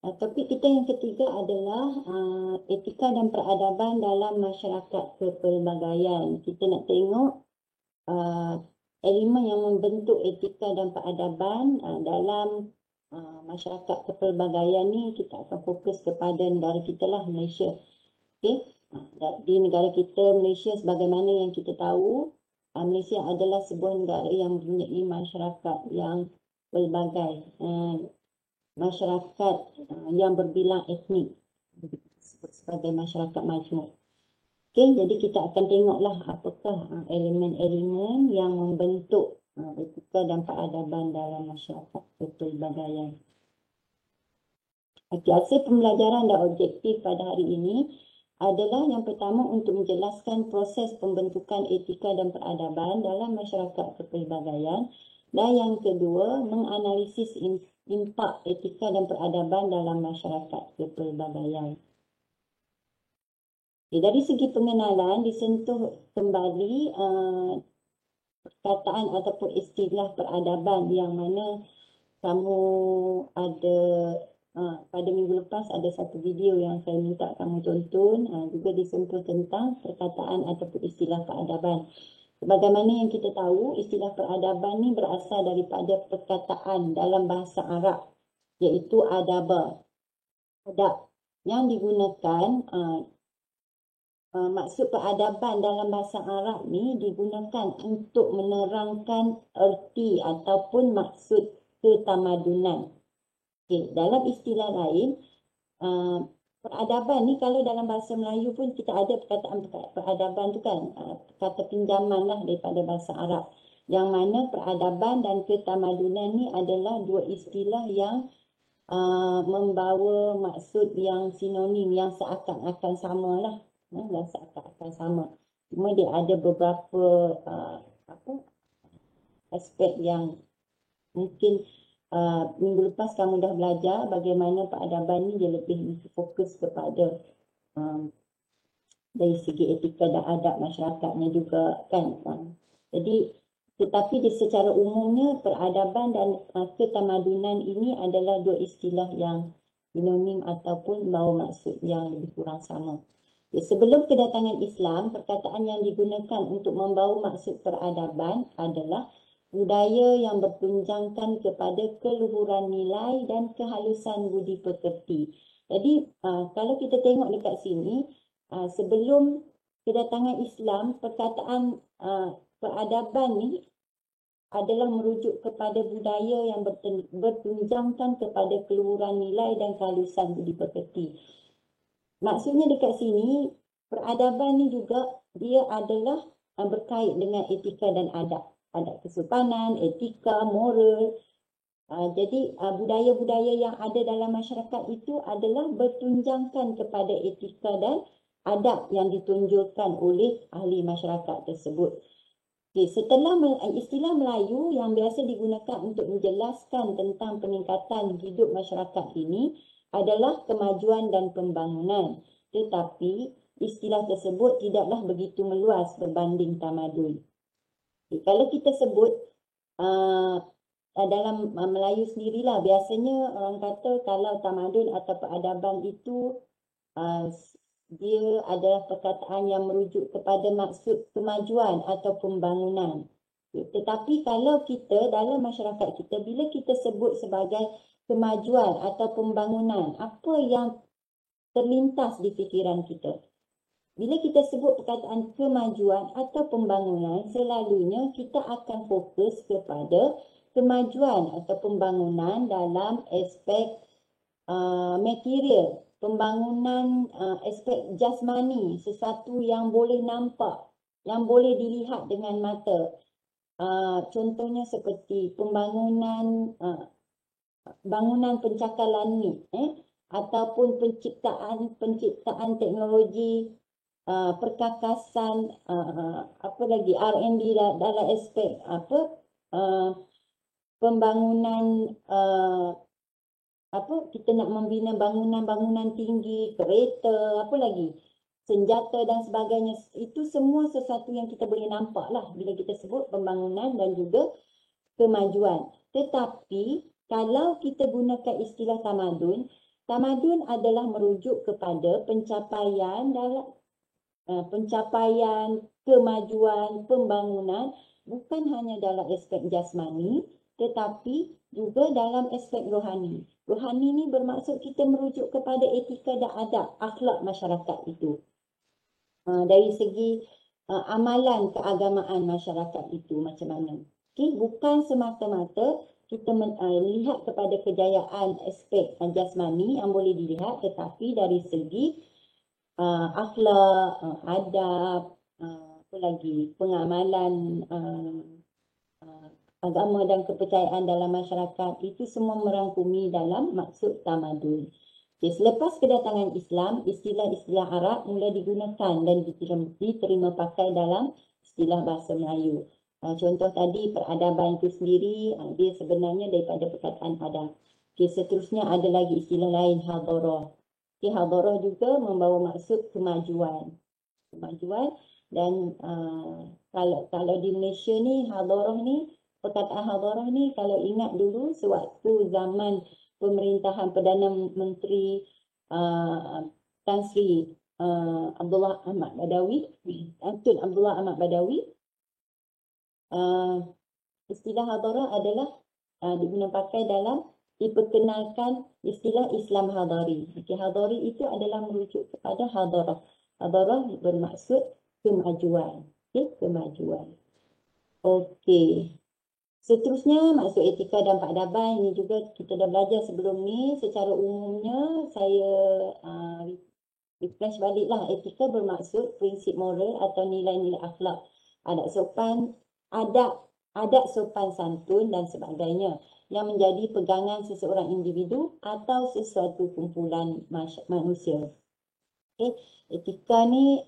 Topik kita yang ketiga adalah etika dan peradaban dalam masyarakat kepelbagaian. Kita nak tengok uh, elemen yang membentuk etika dan peradaban dalam masyarakat kepelbagaian ni. Kita akan fokus kepada negara kita lah, Malaysia. Okay? Di negara kita, Malaysia, sebagaimana yang kita tahu, Malaysia adalah sebuah negara yang mempunyai masyarakat yang pelbagai. Masyarakat yang berbilang etnik, disebut sebagai masyarakat majmuk. Okey, jadi kita akan tengoklah apakah elemen-elemen yang membentuk etika dan peradaban dalam masyarakat kepelbagaian. Hasil pembelajaran dan objektif pada hari ini adalah yang pertama untuk menjelaskan proses pembentukan etika dan peradaban dalam masyarakat kepelbagaian, dan yang kedua menganalisis impak etika dan peradaban dalam masyarakat kepelbagaian. Dari segi pengenalan, disentuh kembali perkataan ataupun istilah peradaban yang mana kamu ada pada minggu lepas ada satu video yang saya minta kamu tonton, juga disentuh tentang perkataan ataupun istilah peradaban. Sebagaimana yang kita tahu, istilah peradaban ni berasal daripada perkataan dalam bahasa Arab, iaitu adab, yang digunakan. Maksud peradaban dalam bahasa Arab ni digunakan untuk menerangkan erti ataupun maksud ketamadunan. Okay. Dalam istilah lain, peradaban ni kalau dalam bahasa Melayu pun kita ada perkataan peradaban tu kan, kata pinjaman lah daripada bahasa Arab. Yang mana peradaban dan ketamadunan ni adalah dua istilah yang membawa maksud yang sinonim, yang seakan-akan sama lah. Yang seakan-akan sama. Cuma dia ada beberapa aspek yang mungkin minggu lepas kamu dah belajar bagaimana peradaban ni dia lebih fokus kepada dari segi etika dan adab masyarakatnya juga kan. Jadi tetapi secara umumnya peradaban dan ketamadunan ini adalah dua istilah yang sinonim ataupun membawa maksud yang lebih kurang sama. Sebelum kedatangan Islam, perkataan yang digunakan untuk membawa maksud peradaban adalah budaya yang bertunjangkan kepada keluhuran nilai dan kehalusan budi pekerti. Jadi kalau kita tengok dekat sini, sebelum kedatangan Islam, perkataan peradaban ni adalah merujuk kepada budaya yang bertunjangkan kepada keluhuran nilai dan kehalusan budi pekerti. Maksudnya dekat sini, peradaban ni juga dia adalah berkait dengan etika dan adab. Adab kesopanan, etika, moral. Jadi budaya-budaya yang ada dalam masyarakat itu adalah bertunjangkan kepada etika dan adab yang ditunjukkan oleh ahli masyarakat tersebut. Okay, setelah istilah Melayu yang biasa digunakan untuk menjelaskan tentang peningkatan hidup masyarakat ini adalah kemajuan dan pembangunan. Tetapi istilah tersebut tidaklah begitu meluas berbanding tamadun. Kalau kita sebut dalam Melayu sendirilah, biasanya orang kata kalau tamadun atau peradaban itu dia adalah perkataan yang merujuk kepada maksud kemajuan atau pembangunan. Tetapi kalau kita dalam masyarakat kita, bila kita sebut sebagai kemajuan atau pembangunan, apa yang terlintas di fikiran kita? Bila kita sebut perkataan kemajuan atau pembangunan, selalunya kita akan fokus kepada kemajuan atau pembangunan dalam aspek material, pembangunan aspek jasmani, sesuatu yang boleh nampak, yang boleh dilihat dengan mata. Contohnya seperti pembangunan bangunan pencakalan ni, ataupun penciptaan teknologi, perkakasan, apa lagi, R&D dalam aspek pembangunan kita nak membina bangunan-bangunan tinggi, kereta, apa lagi, senjata dan sebagainya. Itu semua sesuatu yang kita boleh nampak lah bila kita sebut pembangunan dan juga kemajuan. Tetapi kalau kita gunakan istilah tamadun, Tamadun adalah merujuk kepada pencapaian kemajuan, pembangunan bukan hanya dalam aspek jasmani tetapi juga dalam aspek rohani. Rohani ni bermaksud kita merujuk kepada etika dan adab, akhlak masyarakat itu. Dari segi amalan keagamaan masyarakat itu macam mana. Okay? Bukan semata-mata kita lihat kepada kejayaan aspek jasmani yang boleh dilihat, tetapi dari segi akhlak, adab, apa lagi, pengamalan agama dan kepercayaan dalam masyarakat, itu semua merangkumi dalam maksud tamadun. Okay, selepas kedatangan Islam, istilah-istilah Arab mula digunakan dan diterima pakai dalam istilah bahasa Melayu. Contoh tadi peradaban itu sendiri, dia sebenarnya daripada perkataan adab. Okay, seterusnya ada lagi istilah lain, hadarah. Okay, hadarah juga membawa maksud kemajuan. Dan kalau di Malaysia ni, hadarah ni, perkataan hadarah ni kalau ingat dulu sewaktu zaman pemerintahan Perdana Menteri Tan Sri Abdullah Ahmad Badawi, Tun Abdullah Ahmad Badawi, istilah hadarah adalah digunakan dalam diperkenalkan istilah Islam hadari. Okay, hadari itu adalah merujuk kepada hadarah. Hadarah bermaksud kemajuan. Okay, kemajuan. Okey. Seterusnya, maksud etika dan peradaban ini juga kita dah belajar sebelum ni. Secara umumnya, saya refresh baliklah. Etika bermaksud prinsip moral atau nilai-nilai akhlak. Adab sopan santun dan sebagainya yang menjadi pegangan seseorang individu atau sesuatu kumpulan manusia. Okay. Etika ni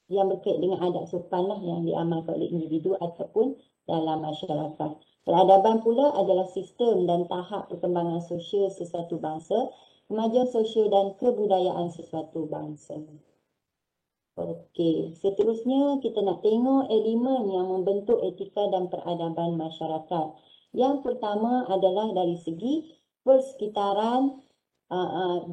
yang berkait dengan adab sopan lah yang diamalkan oleh individu ataupun dalam masyarakat. Peradaban pula adalah sistem dan tahap perkembangan sosial sesuatu bangsa, kemajuan sosial dan kebudayaan sesuatu bangsa. Okey, seterusnya kita nak tengok elemen yang membentuk etika dan peradaban masyarakat. Yang pertama adalah dari segi persekitaran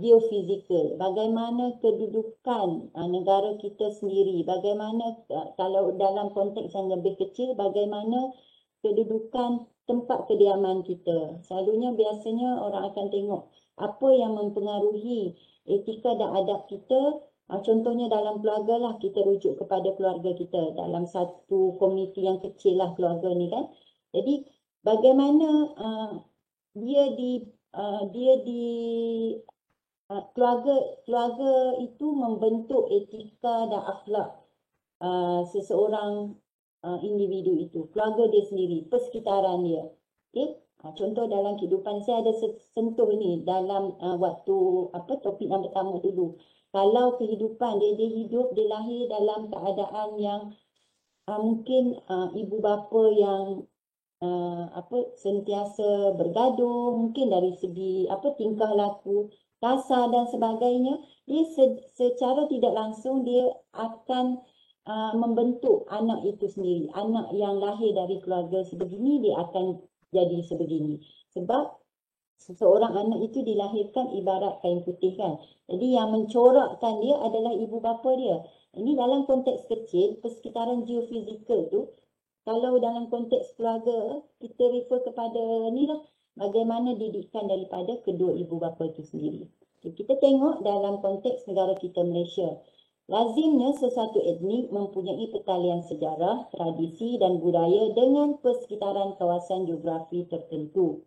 geofizikal, bagaimana kedudukan negara kita sendiri, bagaimana kalau dalam konteks yang lebih kecil, bagaimana kedudukan tempat kediaman kita. Selalunya biasanya orang akan tengok apa yang mempengaruhi etika dan adab kita. Contohnya dalam keluarga lah, kita rujuk kepada keluarga kita dalam satu komuniti yang kecil lah keluarga ni kan. Jadi bagaimana keluarga itu membentuk etika dan akhlak seseorang individu itu, keluarga dia sendiri, persekitaran dia. Okay? Contoh dalam kehidupan, saya ada sentuh ini dalam waktu topik yang pertama dulu. Kalau kehidupan dia hidup, dia lahir dalam keadaan yang mungkin ibu bapa yang sentiasa bergaduh, mungkin dari segi tingkah laku kasar dan sebagainya, dia secara tidak langsung dia akan membentuk anak itu sendiri. Anak yang lahir dari keluarga sebegini, dia akan jadi sebegini. Sebab seseorang anak itu dilahirkan ibarat kain putih kan. Jadi yang mencorakkan dia adalah ibu bapa dia. Ini dalam konteks kecil, persekitaran geofizikal tu, kalau dalam konteks keluarga, kita refer kepada ni lah, bagaimana didikan daripada kedua ibu bapa itu sendiri. Okay, kita tengok dalam konteks negara kita Malaysia. Lazimnya sesuatu etnik mempunyai pertalian sejarah, tradisi dan budaya dengan persekitaran kawasan geografi tertentu.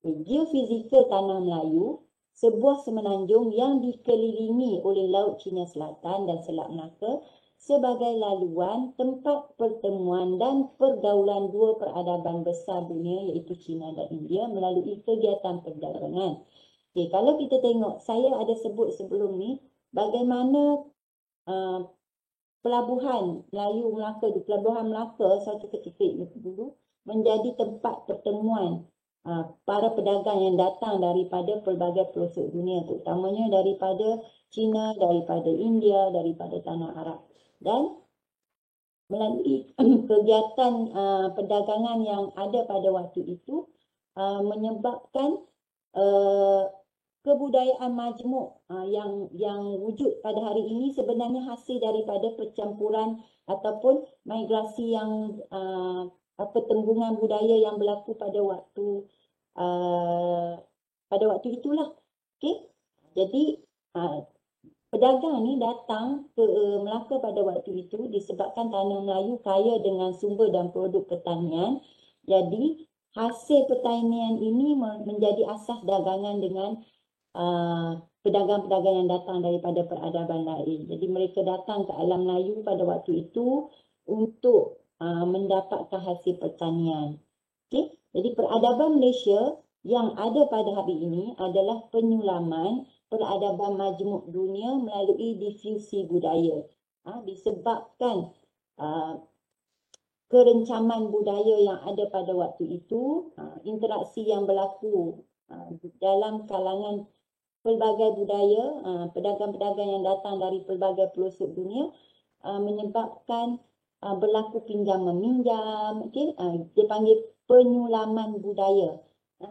Geofizikal Tanah Melayu, sebuah semenanjung yang dikelilingi oleh Laut Cina Selatan dan Selat Melaka sebagai laluan tempat pertemuan dan pergaulan dua peradaban besar dunia iaitu China dan India melalui kegiatan perdagangan. Okay, kalau kita tengok, saya ada sebut sebelum ni bagaimana pelabuhan Melayu Melaka, pelabuhan Melaka satu ketika dulu menjadi tempat pertemuan para pedagang yang datang daripada pelbagai pelosok dunia, terutamanya daripada China, daripada India, daripada tanah Arab. Dan melalui kegiatan perdagangan yang ada pada waktu itu menyebabkan kebudayaan majmuk yang wujud pada hari ini sebenarnya hasil daripada percampuran ataupun migrasi yang pertembungan budaya yang berlaku pada waktu itulah. Okey. Jadi pedagang ni datang ke Melaka pada waktu itu disebabkan tanah Melayu kaya dengan sumber dan produk pertanian. Jadi hasil pertanian ini menjadi asas dagangan dengan pedagang-pedagang yang datang daripada peradaban lain. Jadi mereka datang ke alam Melayu pada waktu itu untuk mendapatkan hasil pertanian. Okay? Jadi peradaban Malaysia yang ada pada hari ini adalah penyulaman peradaban majmuk dunia melalui difusi budaya. Disebabkan kerencaman budaya yang ada pada waktu itu, interaksi yang berlaku dalam kalangan pelbagai budaya, pedagang-pedagang yang datang dari pelbagai pelosok dunia menyebabkan berlaku pinjam-meminjam. Okay? Dia panggil penyulaman budaya.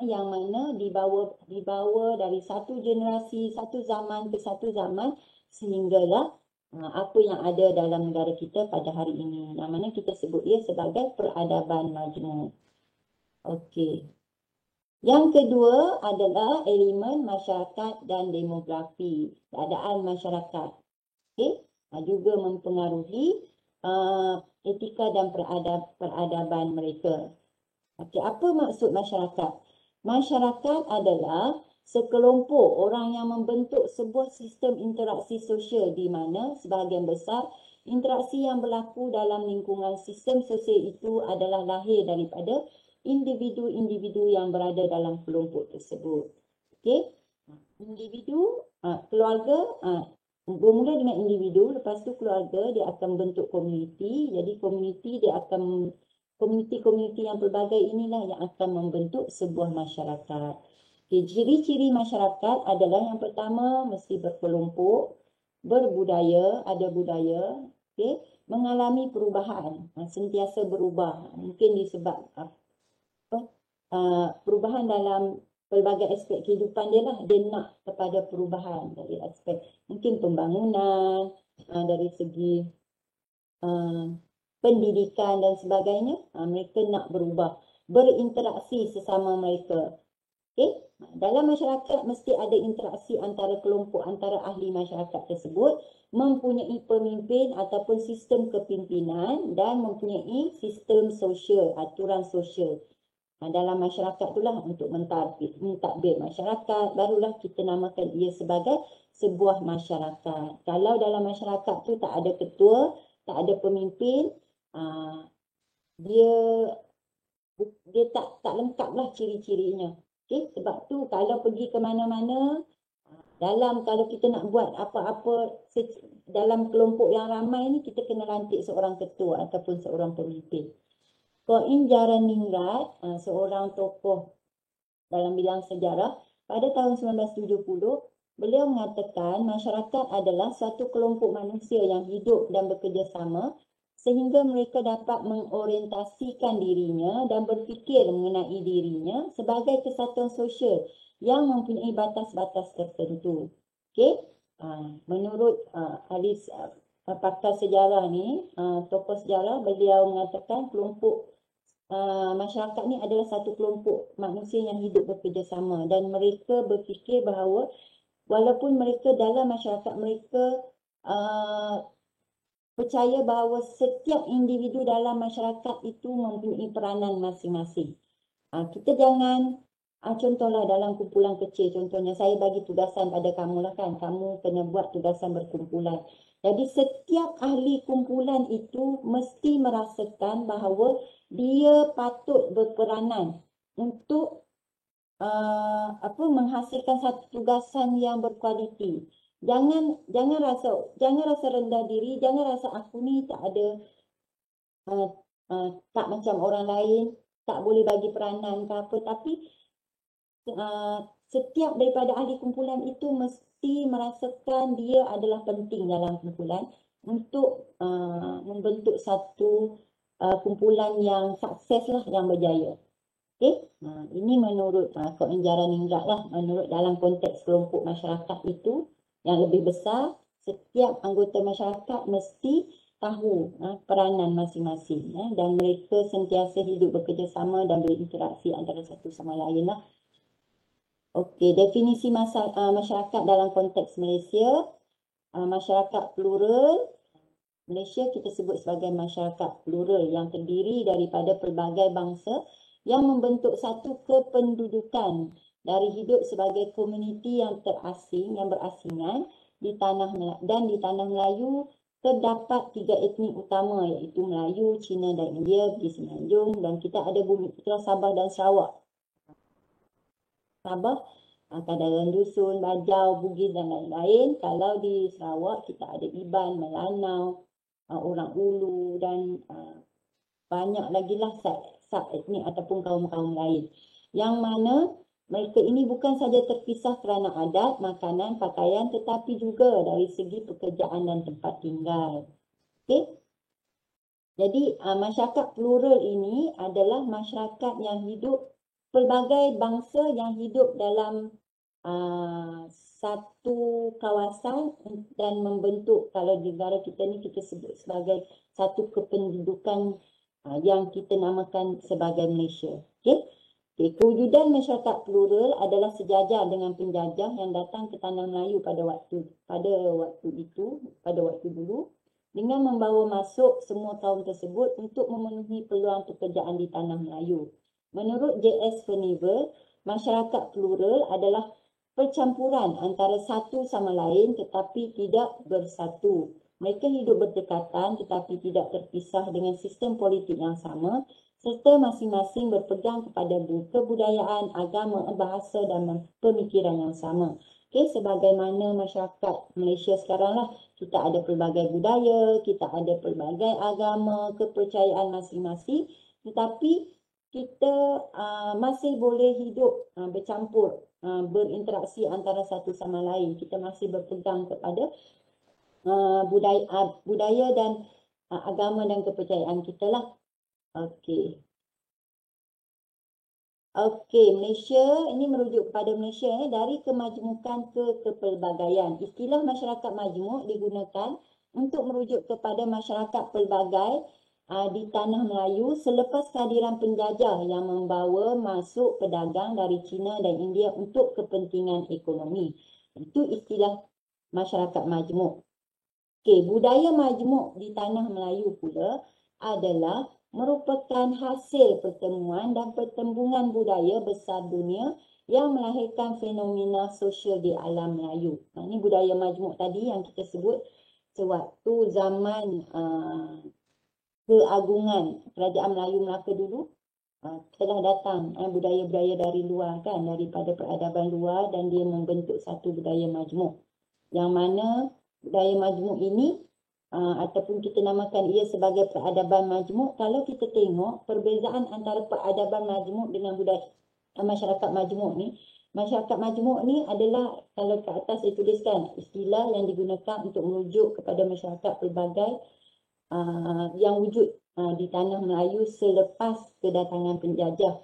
Yang mana dibawa dari satu generasi, satu zaman ke satu zaman sehinggalah apa yang ada dalam negara kita pada hari ini. Yang mana kita sebut ia sebagai peradaban majmuk. Okey. Yang kedua adalah elemen masyarakat dan demografi, keadaan masyarakat. Okey, juga mempengaruhi etika dan peradaban mereka. Okey, apa maksud masyarakat? Masyarakat adalah sekelompok orang yang membentuk sebuah sistem interaksi sosial di mana sebahagian besar interaksi yang berlaku dalam lingkungan sistem sosial itu adalah lahir daripada individu-individu yang berada dalam kelompok tersebut. Okey, individu, keluarga, bermula dengan individu, lepas tu keluarga dia akan bentuk komuniti. Jadi komuniti yang pelbagai inilah yang akan membentuk sebuah masyarakat. Okay, ciri-ciri masyarakat adalah yang pertama mesti berkelompok, berbudaya, ada budaya, okay, mengalami perubahan, sentiasa berubah. Mungkin disebab perubahan dalam pelbagai aspek kehidupan dia lah, dia nak kepada perubahan dari aspek mungkin pembangunan, dari segi pendidikan dan sebagainya. Mereka nak berubah, berinteraksi sesama mereka. Okay? Dalam masyarakat mesti ada interaksi antara kelompok, antara ahli masyarakat tersebut, mempunyai pemimpin ataupun sistem kepimpinan dan mempunyai sistem sosial, aturan sosial. Dalam masyarakat itulah untuk mentadbir masyarakat, barulah kita namakan ia sebagai sebuah masyarakat. Kalau dalam masyarakat tu tak ada ketua, tak ada pemimpin, dia tak lengkaplah ciri-cirinya. Okay? Sebab tu kalau pergi ke mana-mana, kalau kita nak buat apa-apa dalam kelompok yang ramai ni, kita kena lantik seorang ketua ataupun seorang pemimpin. Ko In Jaraningrat, seorang tokoh dalam bidang sejarah, pada tahun 1970, beliau mengatakan masyarakat adalah satu kelompok manusia yang hidup dan bekerjasama sehingga mereka dapat mengorientasikan dirinya dan berfikir mengenai dirinya sebagai kesatuan sosial yang mempunyai batas-batas tertentu. Okey, menurut ahli pakar sejarah ni, tokoh sejarah, beliau mengatakan kelompok masyarakat ni adalah satu kelompok manusia yang hidup bekerjasama dan mereka berfikir bahawa walaupun mereka dalam masyarakat mereka percaya bahawa setiap individu dalam masyarakat itu mempunyai peranan masing-masing. Kita jangan, contohlah dalam kumpulan kecil, contohnya saya bagi tugasan pada kamu lah kan, kamu kena buat tugasan berkumpulan. Jadi setiap ahli kumpulan itu mesti merasakan bahawa dia patut berperanan untuk menghasilkan satu tugasan yang berkualiti. Jangan rasa rendah diri, jangan rasa aku ni tak ada tak macam orang lain, tak boleh bagi peranan ke apa, tapi setiap daripada ahli kumpulan itu mesti merasakan dia adalah penting dalam kumpulan untuk membentuk satu kumpulan yang sukses lah, yang berjaya. Okey, ini menurut Kemenjara Ningrat lah, menurut dalam konteks kelompok masyarakat itu yang lebih besar, setiap anggota masyarakat mesti tahu peranan masing-masing dan mereka sentiasa hidup bekerjasama dan berinteraksi antara satu sama lain lah. Okey, definisi masyarakat dalam konteks Malaysia, masyarakat plural. Malaysia kita sebut sebagai masyarakat plural yang terdiri daripada pelbagai bangsa yang membentuk satu kependudukan dari hidup sebagai komuniti yang terasing, yang berasingan di tanah Melayu terdapat 3 etnik utama iaitu Melayu, Cina dan India, Bugis Semenanjung, dan kita ada Bumi Putra, Sabah dan Sarawak. Sabah, Kadaran Dusun, Bajau, Bugis dan lain-lain. Kalau di Sarawak kita ada Iban, Melanau, orang Ulu dan banyak lagi lah sub etnik ataupun kaum-kaum lain. Yang mana mereka ini bukan saja terpisah kerana adat, makanan, pakaian tetapi juga dari segi pekerjaan dan tempat tinggal. Okey? Jadi masyarakat plural ini adalah masyarakat yang hidup, pelbagai bangsa yang hidup dalam satu kawasan dan membentuk, kalau di negara kita ni kita sebut sebagai satu kependudukan yang kita namakan sebagai Malaysia. Okey? Kewujudan masyarakat plural adalah sejajar dengan penjajah yang datang ke tanah Melayu pada waktu dulu dengan membawa masuk semua kaum tersebut untuk memenuhi peluang pekerjaan di tanah Melayu. Menurut J.S. Furnival, masyarakat plural adalah percampuran antara satu sama lain tetapi tidak bersatu. Mereka hidup berdekatan tetapi tidak terpisah dengan sistem politik yang sama, serta masing-masing berpegang kepada kebudayaan, agama, bahasa dan pemikiran yang sama. Okey, sebagaimana masyarakat Malaysia sekarang lah, kita ada pelbagai budaya, kita ada pelbagai agama, kepercayaan masing-masing, tetapi kita masih boleh hidup bercampur, berinteraksi antara satu sama lain. Kita masih berpegang kepada budaya dan agama dan kepercayaan kita lah. Okey. Okey, Malaysia ini merujuk kepada Malaysia dari kemajmukan ke kepelbagaian. Istilah masyarakat majmuk digunakan untuk merujuk kepada masyarakat pelbagai di tanah Melayu selepas kehadiran penjajah yang membawa masuk pedagang dari China dan India untuk kepentingan ekonomi. Itu istilah masyarakat majmuk. Okey, budaya majmuk di tanah Melayu pula adalah merupakan hasil pertemuan dan pertembungan budaya besar dunia yang melahirkan fenomena sosial di alam Melayu. Ini budaya majmuk tadi yang kita sebut sewaktu zaman keagungan Kerajaan Melayu Melaka dulu telah datang budaya-budaya dari luar kan, daripada peradaban luar, dan dia membentuk satu budaya majmuk. Yang mana budaya majmuk ini ataupun kita namakan ia sebagai peradaban majmuk. Kalau kita tengok perbezaan antara peradaban majmuk dengan budaya masyarakat majmuk ni adalah, kalau ke atas saya tuliskan istilah yang digunakan untuk merujuk kepada masyarakat pelbagai yang wujud di tanah Melayu selepas kedatangan penjajah,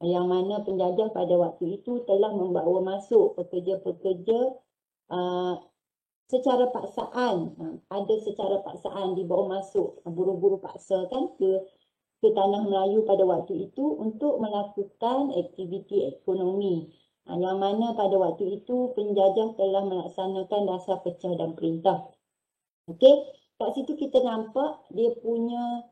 yang mana penjajah pada waktu itu telah membawa masuk pekerja-pekerja secara paksaan, ada secara paksaan dibawa masuk buru-buru paksa kan ke tanah Melayu pada waktu itu untuk melakukan aktiviti ekonomi, yang mana pada waktu itu penjajah telah melaksanakan dasar pecah dan perintah. Okey, kat situ kita nampak dia punya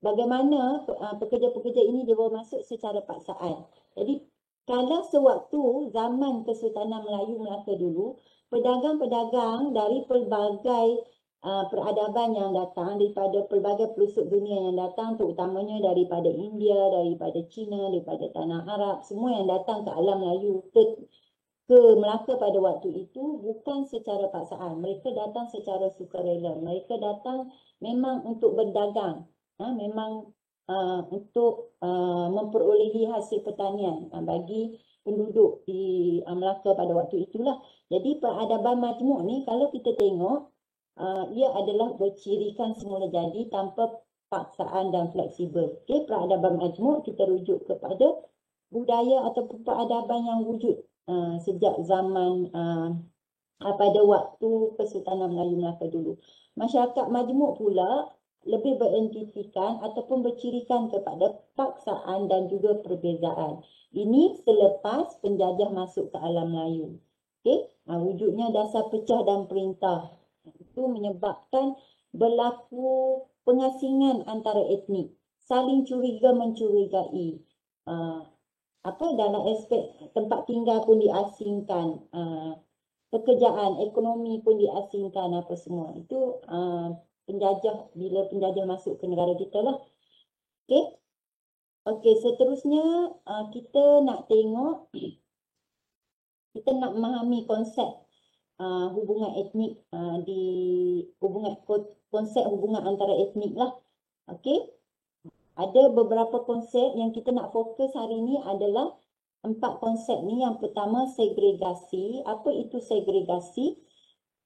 bagaimana pekerja-pekerja ini dibawa masuk secara paksaan. Jadi kalau sewaktu zaman Kesultanan Melayu Melaka dulu, pedagang-pedagang dari pelbagai peradaban yang datang, daripada pelbagai pelosok dunia yang datang, terutamanya daripada India, daripada China, daripada tanah Arab, semua yang datang ke alam Melayu, ke Melaka pada waktu itu bukan secara paksaan. Mereka datang secara sukarela. Mereka datang memang untuk berdagang, memang untuk memperolehi hasil pertanian bagi penduduk di Melaka pada waktu itulah. Jadi peradaban majmuk ni kalau kita tengok ia adalah bercirikan semula jadi tanpa paksaan dan fleksibel. Okey, peradaban majmuk kita rujuk kepada budaya ataupun peradaban yang wujud sejak zaman pada waktu Kesultanan Melayu Melaka dulu. Masyarakat majmuk pula lebih berentitikan ataupun bercirikan kepada paksaan dan juga perbezaan. Ini selepas penjajah masuk ke alam Melayu. Okey, wujudnya dasar pecah dan perintah. Itu menyebabkan berlaku pengasingan antara etnik, saling curiga mencurigai. Dalam aspek tempat tinggal pun diasingkan, pekerjaan, ekonomi pun diasingkan apa semua. Itu bila penjajah masuk ke negara kita lah. Okey. Okey, seterusnya kita nak tengok, kita nak memahami konsep hubungan etnik konsep hubungan antara etnik lah. Okey. Ada beberapa konsep yang kita nak fokus hari ini adalah 4 konsep ni. Yang pertama, segregasi. Apa itu segregasi?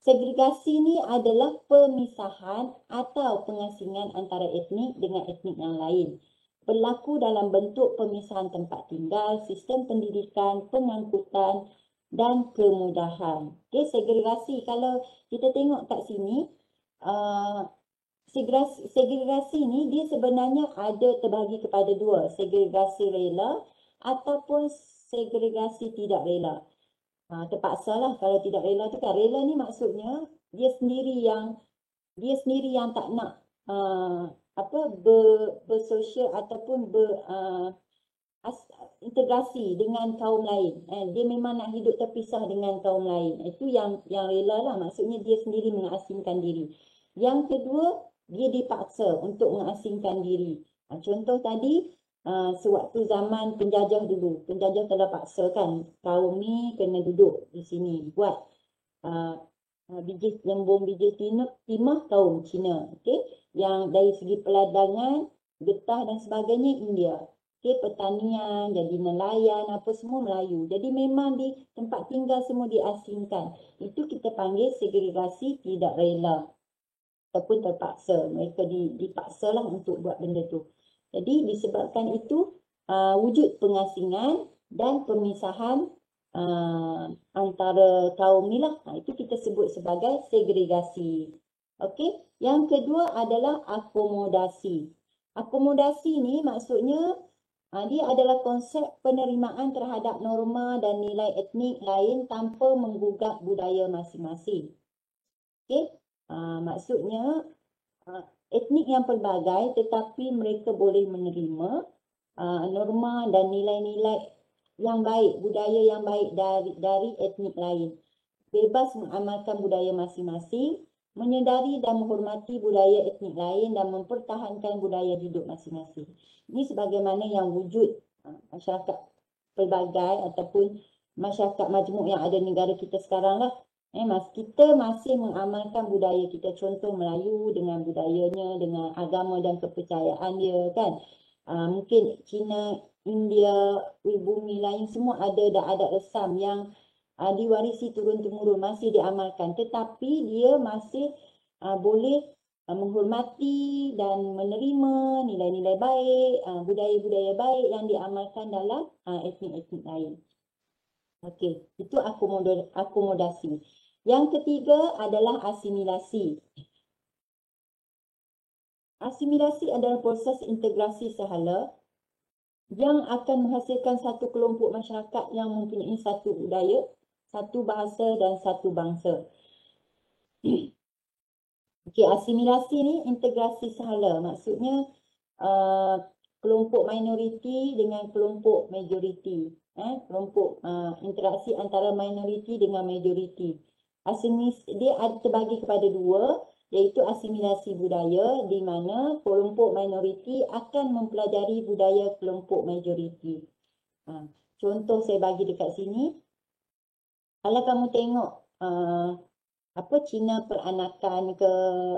Segregasi ni adalah pemisahan atau pengasingan antara etnik dengan etnik yang lain. Berlaku dalam bentuk pemisahan tempat tinggal, sistem pendidikan, pengangkutan dan kemudahan. Okey, segregasi. Kalau kita tengok kat sini, segregasi ni dia sebenarnya ada terbahagi kepada dua. Segregasi rela ataupun segregasi tidak rela. Terpaksa lah kalau tidak rela tu kan. Rela ni maksudnya dia sendiri yang tak nak bersosial ataupun integrasi dengan kaum lain. Dia memang nak hidup terpisah dengan kaum lain. Itu yang rela lah. Maksudnya dia sendiri mengasingkan diri. Yang kedua, dia dipaksa untuk mengasingkan diri. Contoh tadi, sewaktu zaman penjajah dulu, penjajah telah paksakan kaum ni kena duduk di sini buat lembumbung biji timah kaum Cina. Okey, yang dari segi peladangan, getah dan sebagainya India. Okey, pertanian, jadi nelayan, apa semua Melayu. Jadi memang di tempat tinggal semua diasingkan. Itu kita panggil segregasi tidak rela ataupun terpaksa. Mereka dipaksalah untuk buat benda tu. Jadi disebabkan itu wujud pengasingan dan pemisahan antara kaum ni lah. Itu kita sebut sebagai segregasi. Okey. Yang kedua adalah akomodasi. Akomodasi ni maksudnya dia adalah konsep penerimaan terhadap norma dan nilai etnik lain tanpa menggugat budaya masing-masing. Okey. Maksudnya etnik yang pelbagai tetapi mereka boleh menerima norma dan nilai-nilai yang baik, budaya yang baik dari etnik lain. Bebas mengamalkan budaya masing-masing, menyedari dan menghormati budaya etnik lain dan mempertahankan budaya hidup masing-masing. Ini sebagaimana yang wujud masyarakat pelbagai ataupun masyarakat majmuk yang ada di negara kita sekarang lah. Kita masih mengamalkan budaya kita. Contoh Melayu dengan budayanya, dengan agama dan kepercayaan dia kan. Mungkin Cina, India, bumi lain semua ada adat resam yang diwarisi turun-temurun, masih diamalkan. Tetapi dia masih boleh menghormati dan menerima nilai-nilai baik, budaya-budaya baik yang diamalkan dalam etnik-etnik lain. Okey, itu akomodasi. Yang ketiga adalah asimilasi. Asimilasi adalah proses integrasi sahala yang akan menghasilkan satu kelompok masyarakat yang mempunyai satu budaya, satu bahasa dan satu bangsa. Okey, asimilasi ni integrasi sahala. Maksudnya kelompok minoriti dengan kelompok majoriti. Kelompok interaksi antara minoriti dengan majoriti. Dia terbagi kepada dua, iaitu asimilasi budaya di mana kelompok minoriti akan mempelajari budaya kelompok majoriti. Contoh saya bagi dekat sini. Kalau kamu tengok Cina peranakan ke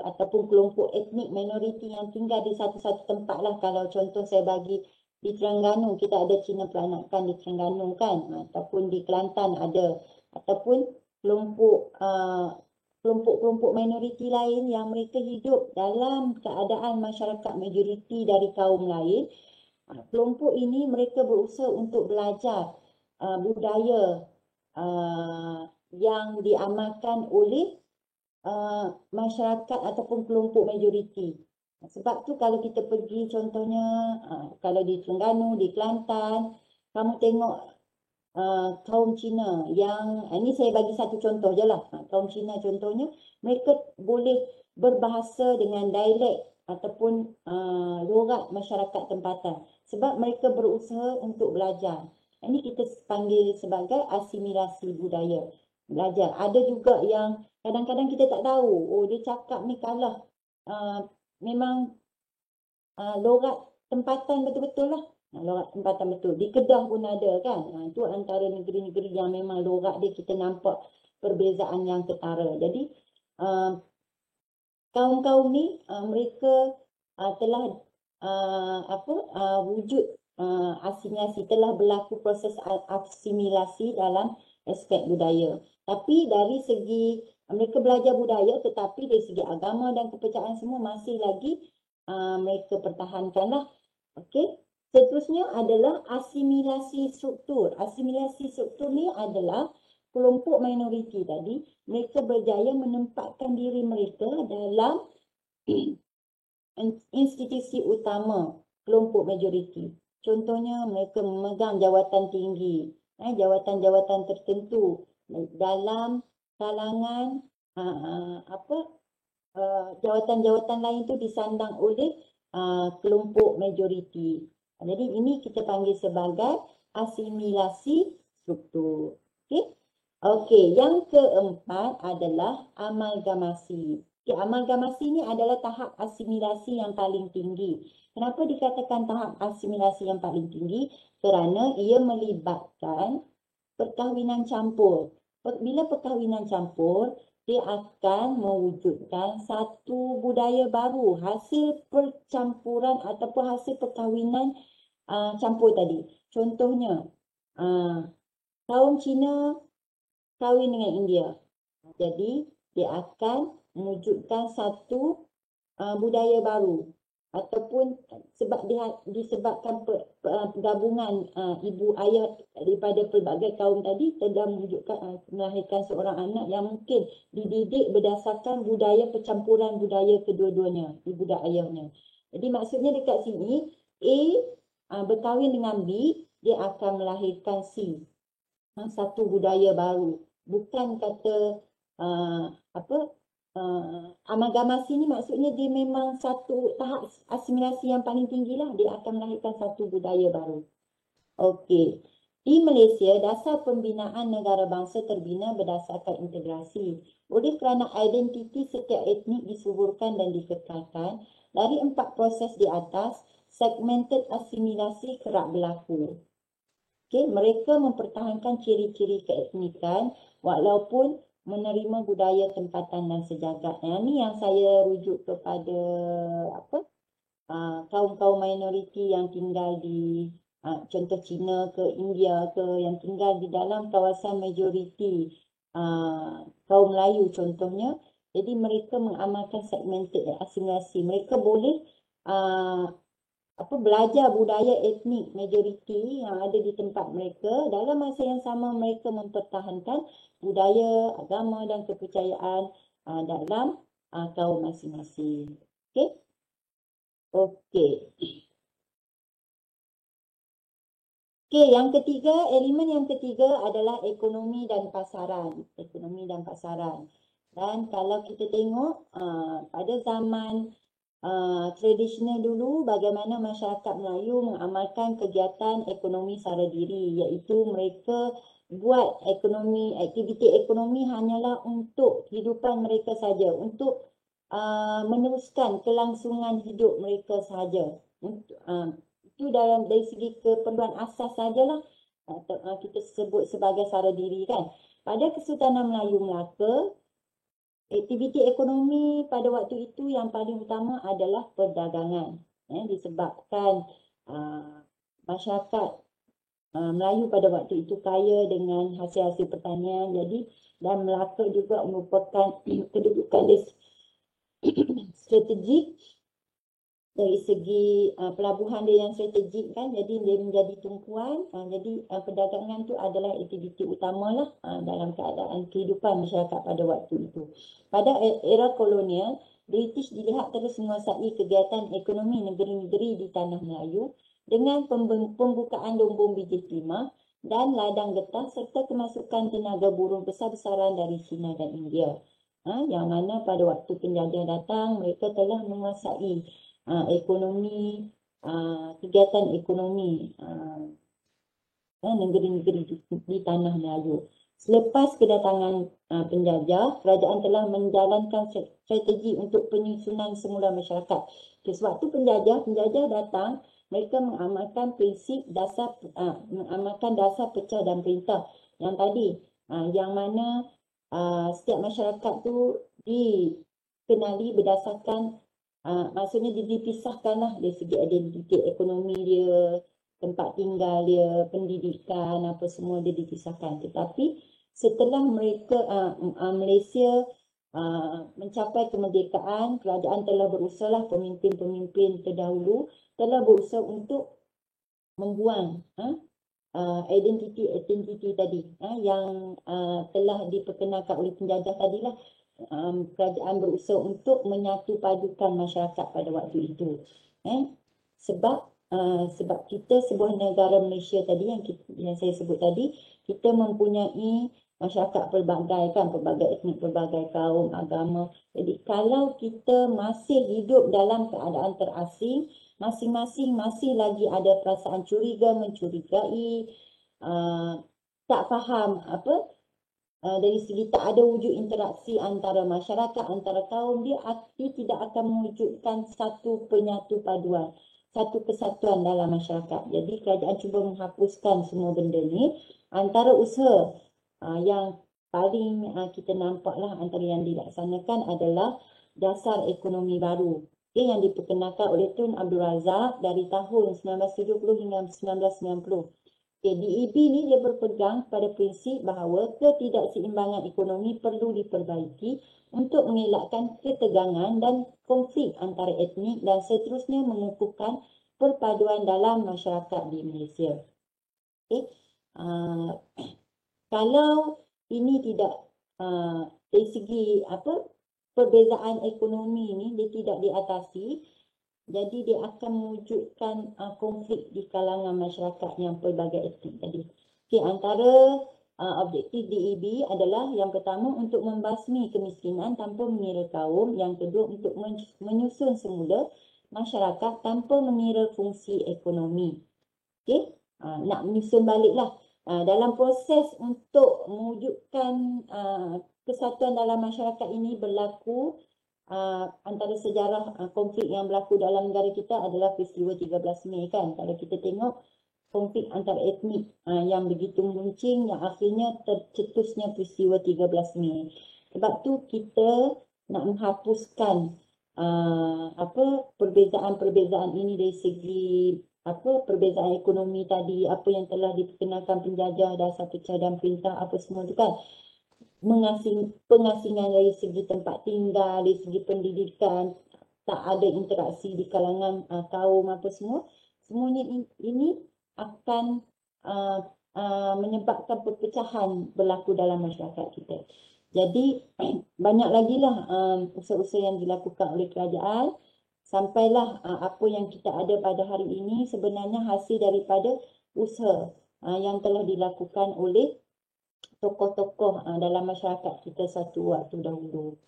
ataupun kelompok etnik minoriti yang tinggal di satu-satu tempat lah. Kalau contoh saya bagi di Terengganu, kita ada Cina peranakan di Terengganu kan, ataupun di Kelantan ada, ataupun kelompok kelompok-kelompok minoriti lain yang mereka hidup dalam keadaan masyarakat majoriti dari kaum lain. Kelompok ini mereka berusaha untuk belajar budaya yang diamalkan oleh masyarakat ataupun kelompok majoriti. Sebab tu kalau kita pergi contohnya kalau di Terengganu, di Kelantan, kamu tengok kaum Cina yang ini saya bagi satu contoh je lah. Kaum Cina contohnya mereka boleh berbahasa dengan dialek ataupun logat masyarakat tempatan sebab mereka berusaha untuk belajar. Ini kita panggil sebagai asimilasi budaya. Belajar. Ada juga yang kadang-kadang kita tak tahu, oh dia cakap ni kalah memang logat tempatan betul-betul lah. Logat tempatan betul. Di Kedah pun ada kan. Itu antara negeri-negeri yang memang logat dia kita nampak perbezaan yang ketara. Jadi kaum-kaum ni mereka telah wujud asimilasi, telah berlaku proses asimilasi dalam aspek budaya. Tapi dari segi mereka belajar budaya tetapi dari segi agama dan kepercayaan semua masih lagi mereka pertahankanlah. Okey. Seterusnya adalah asimilasi struktur. Asimilasi struktur ni adalah kelompok minoriti tadi, mereka berjaya menempatkan diri mereka dalam institusi utama kelompok majoriti. Contohnya mereka memegang jawatan tinggi, jawatan-jawatan tertentu dalam kalangan jawatan-jawatan lain tu disandang oleh kelompok majoriti. Jadi ini kita panggil sebagai asimilasi struktur. Okey. Okey, yang keempat adalah amalgamasi. Okay, amalgamasi ni adalah tahap asimilasi yang paling tinggi. Kenapa dikatakan tahap asimilasi yang paling tinggi? Kerana ia melibatkan perkahwinan campur. Bila perkahwinan campur, dia akan mewujudkan satu budaya baru, hasil percampuran ataupun hasil perkahwinan campur tadi. Contohnya, kaum Cina kahwin dengan India. Jadi, dia akan mewujudkan satu budaya baru ataupun disebabkan gabungan ibu ayah daripada pelbagai kaum tadi telah melahirkan seorang anak yang mungkin dididik berdasarkan budaya percampuran budaya kedua-duanya, ibu dan ayahnya. Jadi maksudnya dekat sini A berkahwin dengan B, dia akan melahirkan C, satu budaya baru. Bukan kata amalgamasi ni maksudnya dia memang satu tahap asimilasi yang paling tinggi lah. Dia akan melahirkan satu budaya baru. Okey. Di Malaysia, dasar pembinaan negara bangsa terbina berdasarkan integrasi. Oleh kerana identiti setiap etnik disuburkan dan dikekalkan, dari 4 proses di atas, segmented asimilasi kerap berlaku. Okay, mereka mempertahankan ciri-ciri keetnikan walaupun menerima budaya tempatan dan sejagat. Ini yang saya rujuk kepada kaum-kaum minoriti yang tinggal di contoh Cina ke India ke, yang tinggal di dalam kawasan majoriti kaum Melayu contohnya. Jadi mereka mengamalkan segmented asimilasi. Mereka boleh belajar budaya etnik majoriti yang ada di tempat mereka. Dalam masa yang sama mereka mempertahankan budaya, agama dan kepercayaan dalam kaum masing-masing. Okey. Okey. Okey, yang ketiga, elemen yang ketiga adalah ekonomi dan pasaran. Ekonomi dan pasaran. Dan kalau kita tengok pada zaman tradisional dulu, bagaimana masyarakat Melayu mengamalkan kegiatan ekonomi sara diri, iaitu mereka buat aktiviti ekonomi hanyalah untuk kehidupan mereka saja, untuk meneruskan kelangsungan hidup mereka sahaja. Itu dari segi keperluan asas sajalah kita sebut sebagai sara diri kan. Pada Kesultanan Melayu Melaka, aktiviti ekonomi pada waktu itu yang paling utama adalah perdagangan. Disebabkan masyarakat Melayu pada waktu itu kaya dengan hasil-hasil pertanian. Jadi dan Melaka juga merupakan kedudukan strategik dari segi pelabuhan dia yang strategik kan, jadi dia menjadi tumpuan. Jadi perdagangan tu adalah aktiviti utama lah dalam keadaan kehidupan masyarakat pada waktu itu. Pada era kolonial, British dilihat terus menguasai kegiatan ekonomi negeri-negeri di tanah Melayu dengan pembukaan lumbung biji timah dan ladang getah serta kemasukan tenaga buruh besar-besaran dari China dan India. Yang mana pada waktu penjajah datang, mereka telah menguasai ekonomi, kegiatan ekonomi negeri-negeri di tanah Melayu. Selepas kedatangan penjajah, kerajaan telah menjalankan strategi untuk penyusunan semula masyarakat. Sewaktu penjajah datang, mereka mengamalkan prinsip dasar mengamalkan dasar pecah dan perintah yang tadi, yang mana setiap masyarakat tu dikenali berdasarkan maksudnya dipisahkanlah dari segi identiti ekonomi dia, tempat tinggal dia, pendidikan, apa semua dia dipisahkan. Tetapi setelah Malaysia mencapai kemerdekaan, kerajaan telah berusaha, pemimpin-pemimpin terdahulu telah berusaha untuk membuang identiti tadi yang telah diperkenalkan oleh penjajah tadilah. Kerajaan berusaha untuk menyatu padukan masyarakat pada waktu itu. Sebab kita sebuah negara Malaysia tadi yang saya sebut tadi, kita mempunyai masyarakat pelbagai etnik, pelbagai kaum, agama. Jadi kalau kita masih hidup dalam keadaan terasing, masing-masing masih lagi ada perasaan curiga, mencurigai, tak faham dari segi tak ada wujud interaksi antara masyarakat, antara kaum, dia tidak akan mewujudkan satu penyatu paduan, satu kesatuan dalam masyarakat. Jadi kerajaan cuba menghapuskan semua benda ni. Antara usaha yang paling kita nampaklah antara yang dilaksanakan adalah dasar ekonomi baru yang diperkenalkan oleh Tun Abdul Razak dari tahun 1970 hingga 1990. DEB ni dia berpegang pada prinsip bahawa ketidakseimbangan ekonomi perlu diperbaiki untuk mengelakkan ketegangan dan konflik antara etnik dan seterusnya mengukuhkan perpaduan dalam masyarakat di Malaysia. Kalau ini tidak dari segi perbezaan ekonomi ni dia tidak diatasi, jadi dia akan mewujudkan konflik di kalangan masyarakat yang pelbagai etnik tadi. Antara objektif DEB adalah yang pertama untuk membasmi kemiskinan tanpa mengira kaum, yang kedua untuk menyusun semula masyarakat tanpa mengira fungsi ekonomi. Nak menyusun baliklah. Dalam proses untuk mewujudkan kesatuan dalam masyarakat ini berlaku antara sejarah konflik yang berlaku dalam negara kita adalah peristiwa 13 Mei kan. Kalau kita tengok konflik antara etnik yang begitu meruncing yang akhirnya tercetusnya peristiwa 13 Mei. Sebab tu kita nak menghapuskan perbezaan-perbezaan ini dari segi perbezaan ekonomi tadi, apa yang telah diperkenalkan penjajah, dasar pecah dan perintah, apa semua tu kan. Pengasingan dari segi tempat tinggal, dari segi pendidikan, tak ada interaksi di kalangan kaum apa semua. Semuanya ini akan menyebabkan perpecahan berlaku dalam masyarakat kita. Jadi banyak lagi lah usaha-usaha yang dilakukan oleh kerajaan sampailah apa yang kita ada pada hari ini sebenarnya hasil daripada usaha yang telah dilakukan oleh tokoh-tokoh dalam masyarakat kita satu waktu dahulu.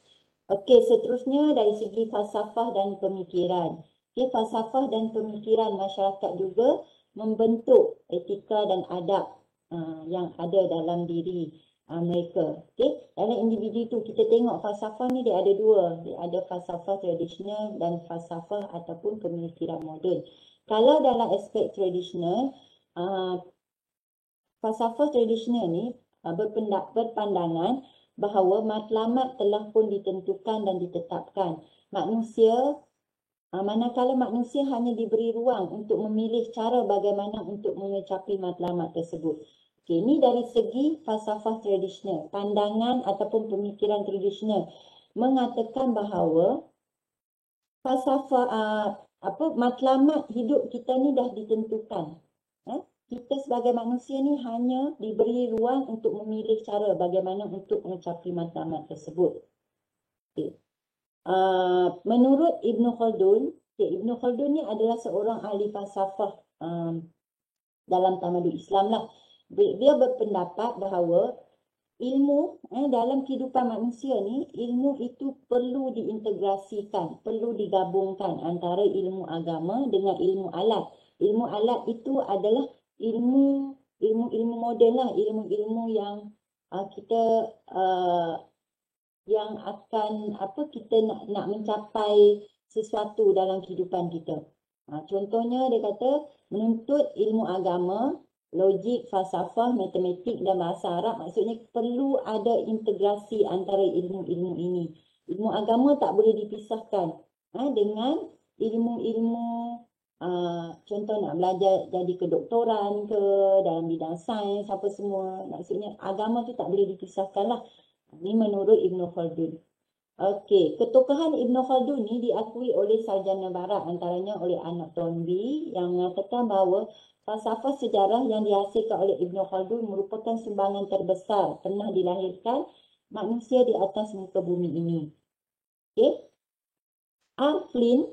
Okey, seterusnya dari segi falsafah dan pemikiran. Falsafah dan pemikiran masyarakat juga membentuk etika dan adab yang ada dalam diri mereka. Dalam individu tu kita tengok falsafah ni dia ada dua. Dia ada falsafah tradisional dan falsafah ataupun pemikiran moden. Kalau dalam aspek tradisional, falsafah tradisional ni berpandangan bahawa matlamat telah pun ditentukan dan ditetapkan. Manusia Manakala manusia hanya diberi ruang untuk memilih cara bagaimana untuk mengecapi matlamat tersebut. Okay, ini dari segi falsafah tradisional, pandangan ataupun pemikiran tradisional mengatakan bahawa falsafah matlamat hidup kita ni dah ditentukan. Kita sebagai manusia ni hanya diberi ruang untuk memilih cara bagaimana untuk mencapai matlamat tersebut. Okay. Menurut Ibn Khaldun, Ibn Khaldun ni adalah seorang ahli falsafah dalam tamadun Islam lah. Dia berpendapat bahawa ilmu dalam kehidupan manusia ni, ilmu itu perlu diintegrasikan, perlu digabungkan antara ilmu agama dengan ilmu alat. Ilmu alat itu adalah ilmu moden lah, ilmu-ilmu yang kita yang akan kita nak mencapai sesuatu dalam kehidupan kita. Contohnya dia kata menuntut ilmu agama, logik, falsafah, matematik dan bahasa Arab, maksudnya perlu ada integrasi antara ilmu-ilmu ini. Ilmu agama tak boleh dipisahkan dengan ilmu-ilmu contoh nak belajar jadi kedoktoran ke dalam bidang sains apa semua. Maksudnya agama tu tak boleh dipisahkan lah. Ini menurut Ibn Khaldun. Okey, ketokohan Ibn Khaldun ni diakui oleh sarjana barat, antaranya oleh Arnold Toynbee yang mengatakan bahawa falsafah sejarah yang dihasilkan oleh Ibn Khaldun merupakan sumbangan terbesar pernah dilahirkan manusia di atas muka bumi ini. Okey. R. Flint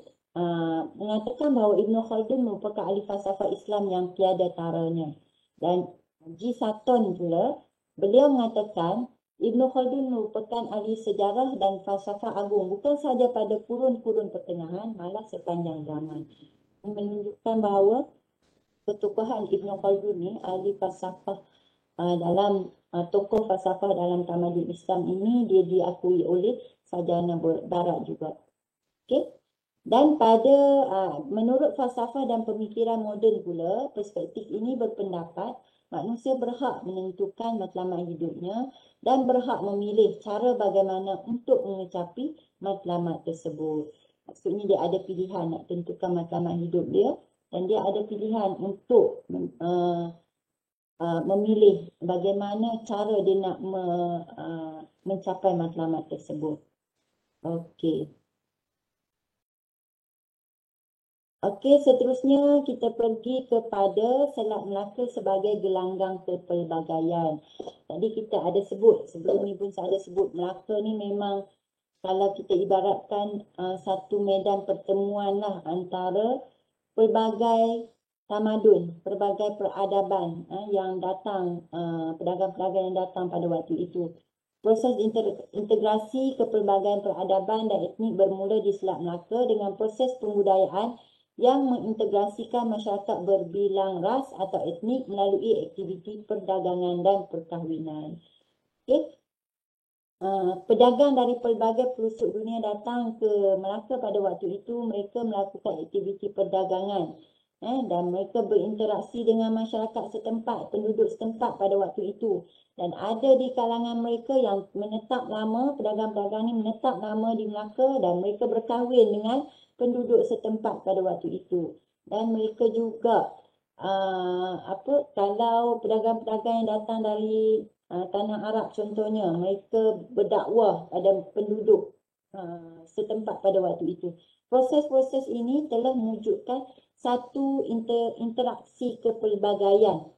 mengatakan bahawa Ibn Khaldun merupakan ahli falsafah Islam yang tiada taranya. Dan G. Sutton pula, beliau mengatakan Ibn Khaldun merupakan ahli sejarah dan falsafah agung bukan sahaja pada kurun-kurun pertengahan, malah sepanjang zaman. Ini menunjukkan bahawa ketokohan Ibn Khaldun ni ahli falsafah dalam tokoh falsafah dalam tamadun Islam ini dia diakui oleh sarjana barat juga. Okey. Dan pada menurut falsafah dan pemikiran moden pula, perspektif ini berpendapat manusia berhak menentukan matlamat hidupnya dan berhak memilih cara bagaimana untuk mengecapi matlamat tersebut. Maksudnya dia ada pilihan nak tentukan matlamat hidup dia dan dia ada pilihan untuk memilih bagaimana cara dia nak mencapai matlamat tersebut. Okey. Okey, seterusnya kita pergi kepada Selat Melaka sebagai gelanggang kepelbagaian. Tadi kita ada sebut, sebelum ni pun saya ada sebut, Melaka ni memang kalau kita ibaratkan satu medan pertemuan lah antara pelbagai tamadun, pelbagai peradaban yang datang, pedagang-pedagang yang datang pada waktu itu. Proses integrasi kepelbagaian peradaban dan etnik bermula di Selat Melaka dengan proses pembudayaan yang mengintegrasikan masyarakat berbilang ras atau etnik melalui aktiviti perdagangan dan perkahwinan. Okay. Pedagang dari pelbagai pelosok dunia datang ke Melaka pada waktu itu. Mereka melakukan aktiviti perdagangan dan mereka berinteraksi dengan masyarakat setempat, penduduk setempat pada waktu itu. Dan ada di kalangan mereka yang menetap lama, pedagang-pedagang ini menetap lama di Melaka dan mereka berkahwin dengan penduduk setempat pada waktu itu. Dan mereka juga kalau pedagang-pedagang yang datang dari tanah Arab contohnya, mereka berdakwah pada penduduk setempat pada waktu itu. Proses-proses ini telah mewujudkan satu interaksi kepelbagaian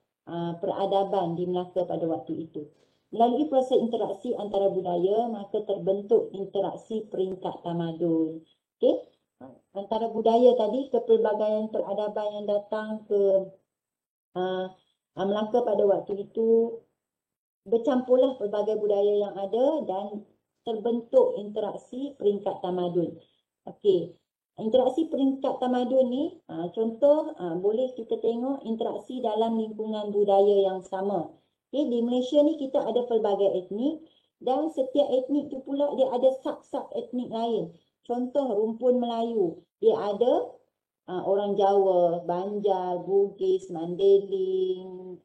peradaban di Melaka pada waktu itu. Melalui proses interaksi antara budaya, maka terbentuk interaksi peringkat tamadun. Okey? Antara budaya tadi, kepelbagaian peradaban yang datang ke Melaka pada waktu itu, bercampurlah pelbagai budaya yang ada dan terbentuk interaksi peringkat tamadun. Okey, interaksi peringkat tamadun ni, contoh boleh kita tengok interaksi dalam lingkungan budaya yang sama. Okey, di Malaysia ni kita ada pelbagai etnik dan setiap etnik tu pula dia ada sub-sub etnik lain. Contoh rumpun Melayu, dia ada orang Jawa, Banjar, Bugis, Mandailing,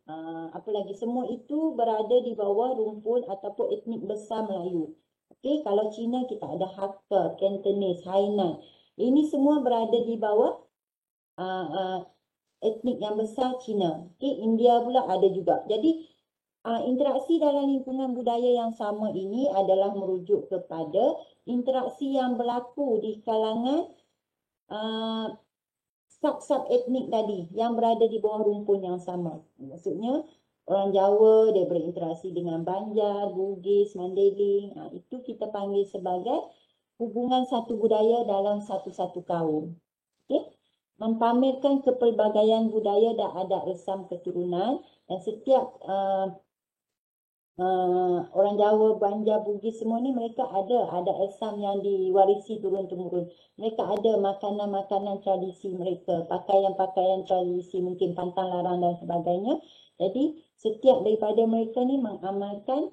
apa lagi, semua itu berada di bawah rumpun ataupun etnik besar Melayu. Okey, kalau Cina kita ada Hakka, Cantonese, Hainan. Ini semua berada di bawah etnik yang besar Cina. India pula ada juga. Jadi interaksi dalam lingkungan budaya yang sama ini adalah merujuk kepada interaksi yang berlaku di kalangan sub-sub etnik tadi yang berada di bawah rumpun yang sama. Maksudnya orang Jawa dia berinteraksi dengan Banjar, Bugis, Mandailing. Itu kita panggil sebagai hubungan satu budaya dalam satu-satu kaum. Okay? Mempamerkan kepelbagaian budaya dan adat resam keturunan dan setiap orang Jawa, Banjar, Bugis semua ni mereka ada resam yang diwarisi turun-temurun. Mereka ada makanan-makanan tradisi mereka, pakaian-pakaian tradisi, mungkin pantang larang dan sebagainya. Jadi setiap daripada mereka ni mengamalkan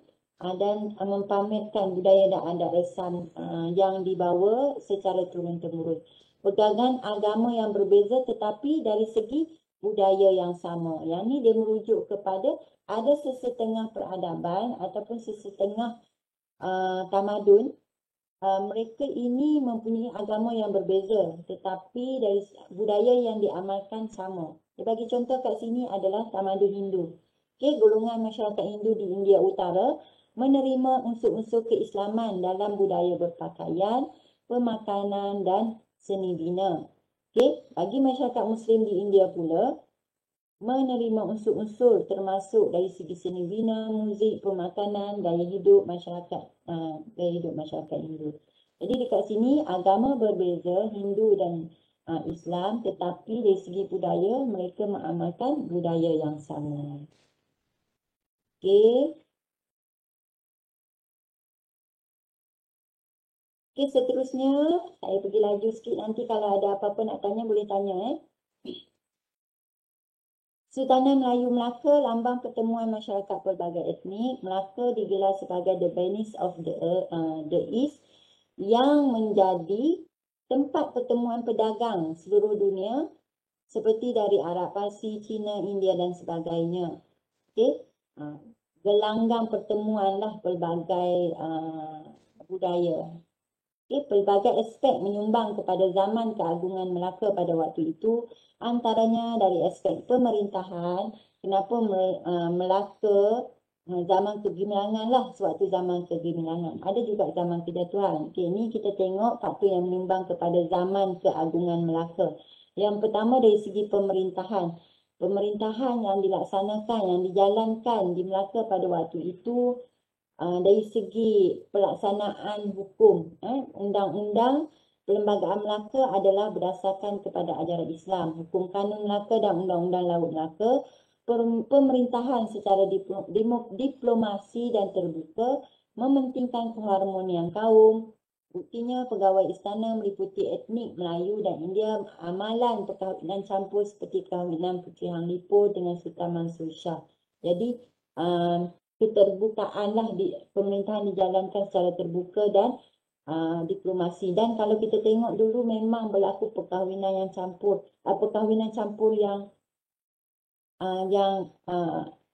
dan mempamerkan budaya dan adat resam yang dibawa secara turun-temurun. Pegangan agama yang berbeza tetapi dari segi budaya yang sama. Yang ni dia merujuk kepada ada sesetengah peradaban ataupun sesetengah tamadun, mereka ini mempunyai agama yang berbeza tetapi dari budaya yang diamalkan sama. Dia bagi contoh kat sini adalah tamadun Hindu. Okay, golongan masyarakat Hindu di India Utara menerima unsur-unsur keislaman dalam budaya berpakaian, pemakanan dan seni bina. Okay, bagi masyarakat Muslim di India pula, menerima unsur-unsur termasuk dari segi seni bina, muzik, pemakanan, gaya hidup masyarakat Hindu. Jadi dekat sini agama berbeza, Hindu dan Islam, tetapi dari segi budaya mereka mengamalkan budaya yang sama. Okey. Okey, seterusnya saya pergi laju sikit, nanti kalau ada apa-apa nak tanya boleh tanya. Sultanah Melayu Melaka, lambang pertemuan masyarakat pelbagai etnik. Melaka digelar sebagai the Venice of the East yang menjadi tempat pertemuan pedagang seluruh dunia seperti dari Arab, Parsi, Cina, India dan sebagainya. Okay? Gelanggang pertemuan lah pelbagai budaya. Okay? Pelbagai aspek menyumbang kepada zaman keagungan Melaka pada waktu itu. Antaranya dari aspek pemerintahan, kenapa Melaka zaman kegemilangan lah, sewaktu zaman kegemilangan. Ada juga zaman kejatuhan. Okay, ini kita tengok faktor yang menyumbang kepada zaman keagungan Melaka. Yang pertama dari segi pemerintahan. Pemerintahan yang dilaksanakan, yang dijalankan di Melaka pada waktu itu dari segi pelaksanaan hukum, undang-undang Perlembagaan Melaka adalah berdasarkan kepada ajaran Islam. Hukum Kanun Melaka dan Undang-Undang Laut Melaka. Pemerintahan secara diplomasi dan terbuka mementingkan keharmonian kaum. Buktinya pegawai istana meliputi etnik Melayu dan India. Amalan perkahwinan campur seperti kahwinan Puteri Hang Lipul dengan Sultan Mansur Shah. Jadi keterbukaan lah pemerintahan dijalankan secara terbuka dan diplomasi. Dan kalau kita tengok dulu memang berlaku perkahwinan yang campur, perkahwinan campur yang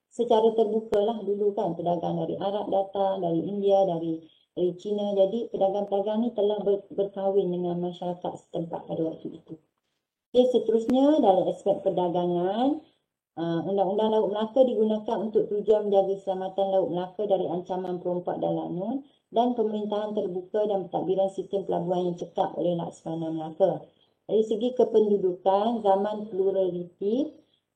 secara terbuka lah dulu kan. Pedagang dari Arab datang, dari India, dari China. Jadi pedagang-pedagang ni telah berkahwin dengan masyarakat setempat pada waktu itu. Okay, seterusnya dalam aspek perdagangan, Undang-Undang Laut Melaka digunakan untuk tujuan menjaga keselamatan Laut Melaka dari ancaman perompak dan lanun dan pemerintahan terbuka dan pentadbiran sistem pelabuhan yang cekap oleh Laksamana Melaka. Dari segi kependudukan, zaman pluraliti,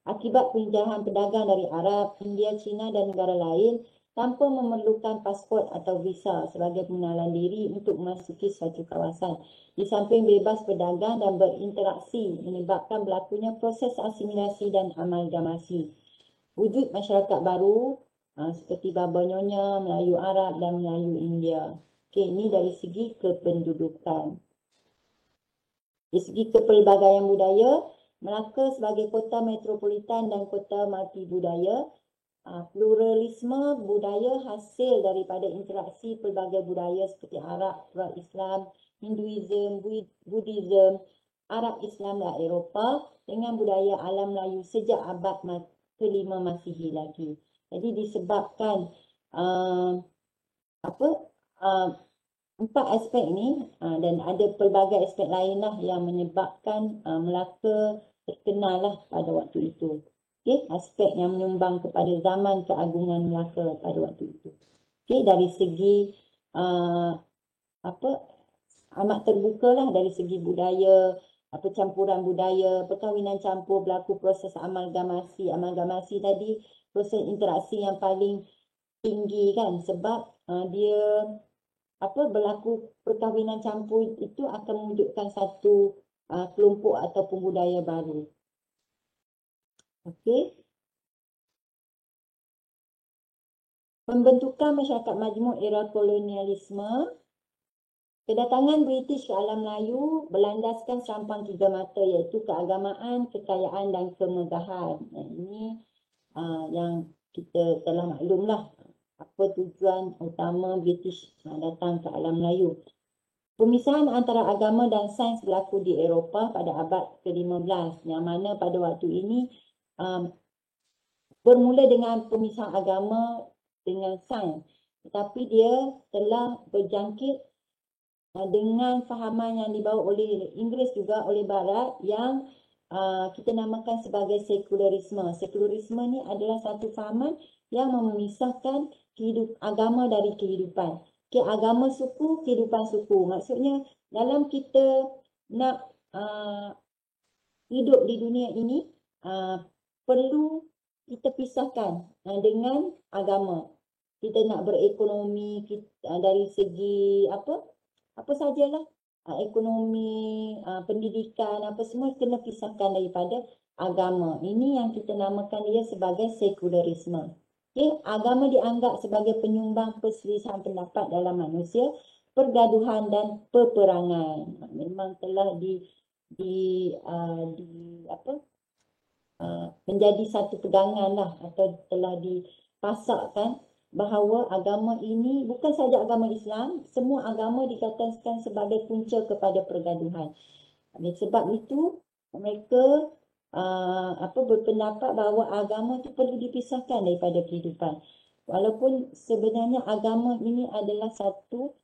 akibat penjajahan pedagang dari Arab, India, China dan negara lain tanpa memerlukan pasport atau visa sebagai pengenalan diri untuk memasuki suatu kawasan. Di samping bebas berdagang dan berinteraksi menyebabkan berlakunya proses asimilasi dan amalgamasi. Wujud masyarakat baru seperti Baba Nyonya, Melayu Arab dan Melayu India. Okey, ini dari segi kependudukan. Dari segi kepelbagaian budaya, Melaka sebagai kota metropolitan dan kota multibudaya, pluralisme budaya hasil daripada interaksi pelbagai budaya seperti Arab, Islam, Hinduism, Buddhism, Arab, Islam dan Eropah dengan budaya alam Melayu sejak abad ke-5 Masihi lagi. Jadi disebabkan empat aspek ni dan ada pelbagai aspek lain lah yang menyebabkan Melaka terkenal lah pada waktu itu. Okey, aspek yang menyumbang kepada zaman keagungan Melaka pada waktu itu. Okey, dari segi amat terbuka lah dari segi budaya, campuran budaya, perkahwinan campur, berlaku proses amalgamasi. Amalgamasi tadi proses interaksi yang paling tinggi kan, sebab dia berlaku perkahwinan campur itu akan mewujudkan satu kelompok ataupun budaya baru. Okey. Pembentukan masyarakat majmuk era kolonialisme. Kedatangan British ke alam Melayu berlandaskan serampang tiga mata, iaitu keagamaan, kekayaan dan kemegahan. Ini yang kita telah maklumlah apa tujuan utama British datang ke alam Melayu. Pemisahan antara agama dan sains berlaku di Eropah pada abad ke-15, yang mana pada waktu ini bermula dengan pemisahan agama dengan sains, tetapi dia telah berjangkit dengan fahaman yang dibawa oleh Inggeris juga oleh Barat yang kita namakan sebagai sekularisme. Sekularisme ni adalah satu fahaman yang memisahkan agama dari kehidupan. Agama suku, kehidupan suku. Maksudnya dalam kita nak hidup di dunia ini perlu kita pisahkan dengan agama. Kita nak berekonomi dari segi apa sajalah, ekonomi, pendidikan, apa semua kena pisahkan daripada agama. Ini yang kita namakan dia sebagai sekularisme. Okay? Agama dianggap sebagai penyumbang perselisihan pendapat dalam manusia, pergaduhan dan peperangan. Memang telah menjadi satu pegangan lah, atau telah dipasakkan bahawa agama ini bukan sahaja agama Islam, semua agama dikatakan sebagai punca kepada pergaduhan. Sebab itu mereka berpendapat bahawa agama itu perlu dipisahkan daripada kehidupan. Walaupun sebenarnya agama ini adalah satu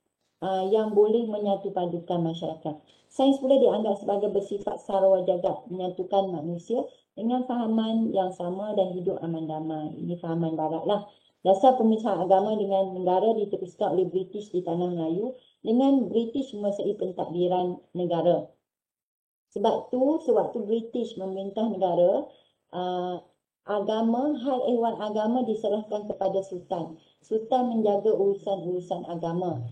yang boleh menyatu padukan masyarakat. Sains pula dianggap sebagai bersifat sarwa jagat, menyatukan manusia dengan fahaman yang sama dan hidup aman damai. Ini fahaman Barat lah. Dasar pemisahan agama dengan negara diteruskan oleh British di tanah Melayu dengan British menguasai pentadbiran negara. Sebab tu sewaktu British memerintah negara, hal ehwal agama diserahkan kepada Sultan. Sultan menjaga urusan-urusan agama.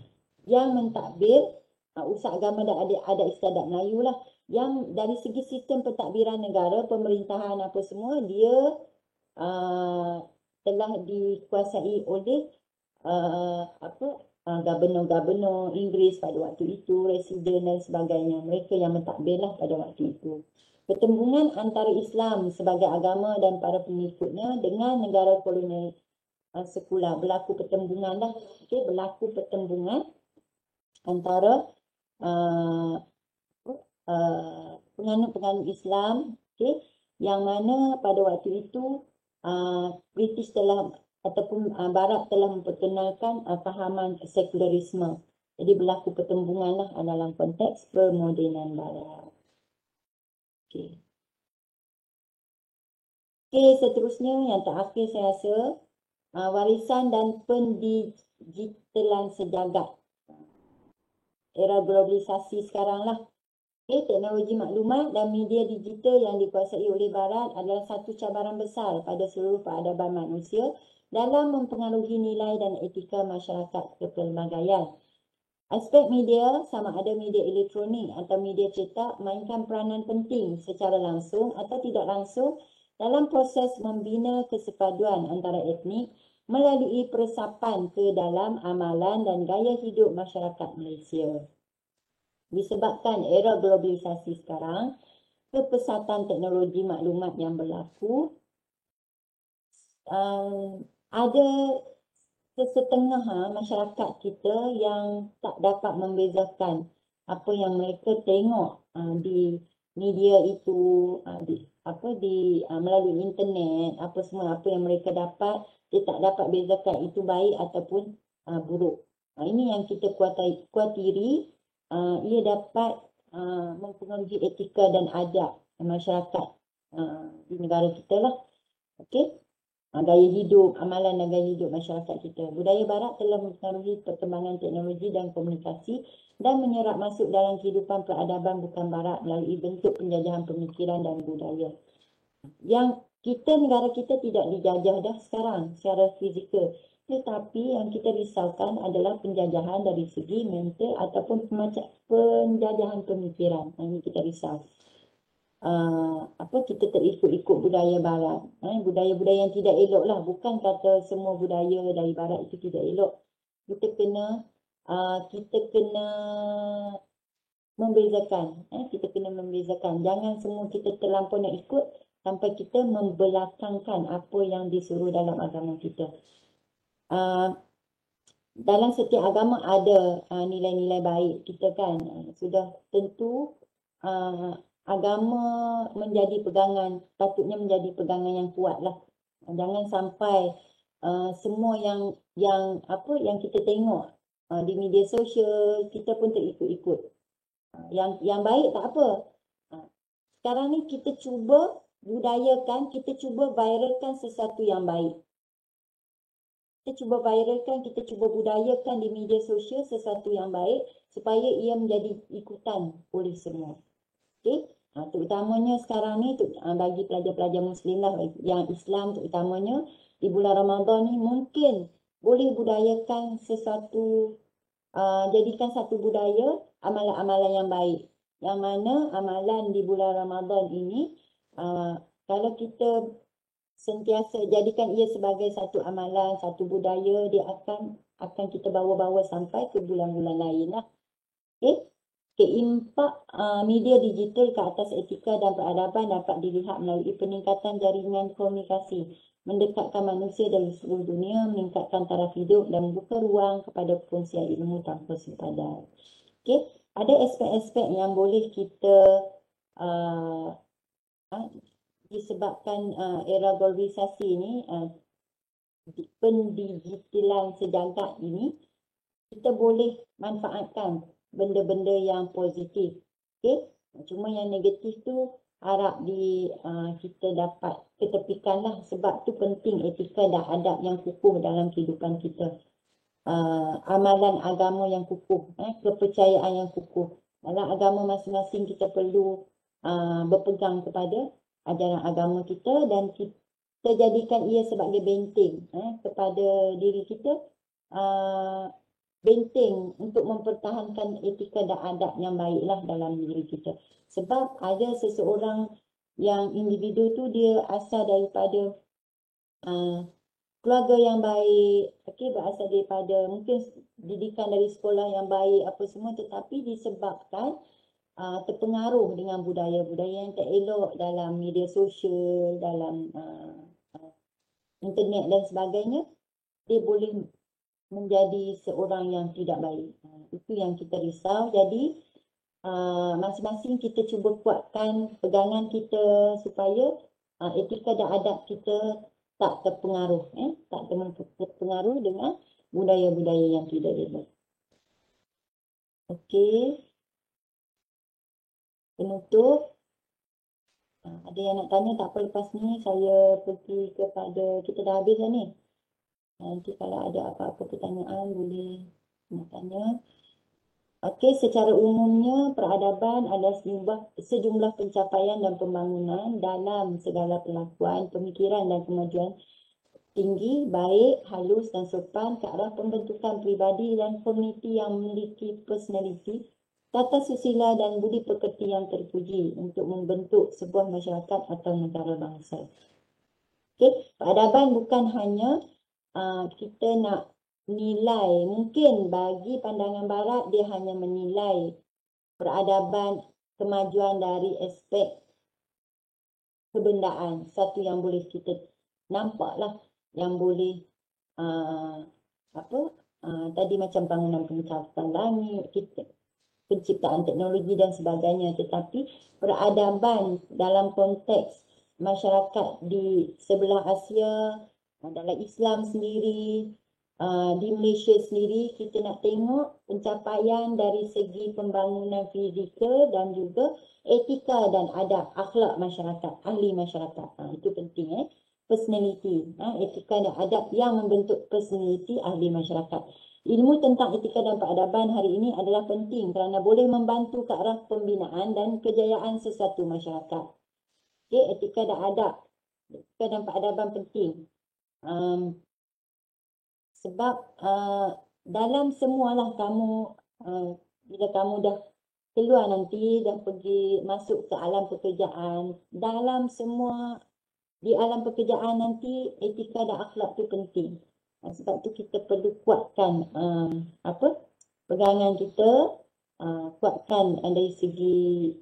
Yang mentadbir urusan agama dan adat istiadat Melayu lah. Yang dari segi sistem pentadbiran negara, pemerintahan apa semua, dia telah dikuasai oleh gubernur-gubernur Inggeris pada waktu itu, residen dan sebagainya. Mereka yang mentadbirlah pada waktu itu. Pertembungan antara Islam sebagai agama dan para pengikutnya dengan negara kolonial sekular. Berlaku pertembungan lah. Okay, berlaku pertembungan antara penganut-penganut Islam, okay, yang mana pada waktu itu British telah ataupun Barat telah memperkenalkan fahaman sekularisme. Jadi berlaku pertembungan lah dalam konteks permodenan Barat. Okey. Okey, seterusnya yang terakhir saya rasa warisan dan pendigitalan sejagat. Era globalisasi sekarang lah. Teknologi maklumat dan media digital yang dikuasai oleh Barat adalah satu cabaran besar pada seluruh peradaban manusia dalam mempengaruhi nilai dan etika masyarakat kepelbagaian. Aspek media, sama ada media elektronik atau media cetak, mainkan peranan penting secara langsung atau tidak langsung dalam proses membina kesepaduan antara etnik melalui peresapan ke dalam amalan dan gaya hidup masyarakat Malaysia. Disebabkan era globalisasi sekarang, kepesatan teknologi maklumat yang berlaku, ada sesetengah masyarakat kita yang tak dapat membezakan apa yang mereka tengok di media itu, melalui internet, apa yang mereka dapat, dia tak dapat bezakan itu baik ataupun buruk. Ini yang kita kuatiri, ia dapat mempengaruhi etika dan adab masyarakat di negara kita lah. Okey. Gaya hidup, amalan dan gaya hidup masyarakat kita. Budaya barat telah mempengaruhi perkembangan teknologi dan komunikasi dan menyerap masuk dalam kehidupan peradaban bukan barat melalui bentuk penjajahan pemikiran dan budaya. Yang negara kita tidak dijajah dah sekarang secara fizikal. Tetapi yang kita risaukan adalah penjajahan dari segi mental ataupun penjajahan pemikiran. Ini kita risau. Kita terikut-ikut budaya barat, budaya-budaya yang tidak elok lah. Bukan kata semua budaya dari barat itu tidak elok. Kita kena membezakan, kita kena membezakan. Jangan semua kita terlampau nak ikut sampai kita membelakangkan apa yang disuruh dalam agama kita. Dalam setiap agama ada nilai-nilai baik kita kan. Sudah tentu agama menjadi pegangan, patutnya menjadi pegangan yang kuat lah. Jangan sampai semua yang kita tengok di media sosial, kita pun terikut-ikut. Yang baik tak apa. Sekarang ni kita cuba budayakan, kita cuba viralkan sesuatu yang baik. Kita cuba viralkan, kita cuba budayakan di media sosial sesuatu yang baik supaya ia menjadi ikutan oleh semua. Okey? Terutamanya sekarang ni bagi pelajar-pelajar Muslim lah, yang Islam terutamanya di bulan Ramadan ni mungkin boleh budayakan sesuatu, jadikan satu budaya amalan-amalan yang baik. Yang mana amalan di bulan Ramadan ini, kalau kita sentiasa jadikan ia sebagai satu amalan, satu budaya, dia akan kita bawa-bawa sampai ke bulan-bulan lain lah. Okay? Impak media digital ke atas etika dan peradaban dapat dilihat melalui peningkatan jaringan komunikasi, mendekatkan manusia dari seluruh dunia, meningkatkan taraf hidup dan membuka ruang kepada perkongsian ilmu tanpa sempadan. Okay? Ada aspek-aspek yang boleh kita disebabkan era globalisasi ini, pendigitalan sejagat ini, kita boleh manfaatkan benda-benda yang positif. Okay? Cuma yang negatif tu harap kita dapat ketepikan lah, sebab tu penting etika dan adab yang kukuh dalam kehidupan kita. Amalan agama yang kukuh, kepercayaan yang kukuh. Dalam agama masing-masing kita perlu berpegang kepada ajaran agama kita dan kita jadikan ia sebagai benteng kepada diri kita, benteng untuk mempertahankan etika dan adab yang baiklah dalam diri kita. Sebab ada seseorang yang individu tu dia asal daripada keluarga yang baik, berasal daripada mungkin didikan dari sekolah yang baik apa semua, tetapi disebabkan terpengaruh dengan budaya-budaya yang tak elok dalam media sosial, dalam internet dan sebagainya, dia boleh menjadi seorang yang tidak baik. Itu yang kita risau. Jadi masing-masing kita cuba kuatkan pegangan kita supaya etika dan adab kita tak terpengaruh, tak terpengaruh dengan budaya-budaya yang tidak elok. Okey. Penutup. Ada yang nak tanya tak apa lepas ni saya pergi kepada, kita dah habis dah ni. Nanti kalau ada apa-apa pertanyaan boleh nak tanya. Okey, secara umumnya peradaban adalah sejumlah pencapaian dan pembangunan dalam segala perlakuan, pemikiran dan kemajuan tinggi, baik, halus dan sopan ke arah pembentukan pribadi dan komuniti yang memiliki personaliti, tata susila dan budi pekerti yang terpuji untuk membentuk sebuah masyarakat atau negara bangsa. Okey, peradaban bukan hanya kita nak nilai, mungkin bagi pandangan barat dia hanya menilai peradaban kemajuan dari aspek kebendaan, satu yang boleh kita nampak lah, yang boleh tadi macam bangunan pencapaian langit, penciptaan teknologi dan sebagainya. Tetapi peradaban dalam konteks masyarakat di sebelah Asia, dalam Islam sendiri, di Malaysia sendiri kita nak tengok pencapaian dari segi pembangunan fizikal dan juga etika dan adab akhlak masyarakat, ahli masyarakat. Itu penting personality, etika dan adab yang membentuk personality ahli masyarakat. Ilmu tentang etika dan peradaban hari ini adalah penting kerana boleh membantu ke arah pembinaan dan kejayaan sesuatu masyarakat. Okay, etika dan adab, etika dan peradaban penting. Sebab dalam semualah kamu, bila kamu dah keluar nanti, dah pergi masuk ke alam pekerjaan, di alam pekerjaan nanti etika dan akhlak tu penting. Sebab tu kita perlu kuatkan pegangan kita, kuatkan dari segi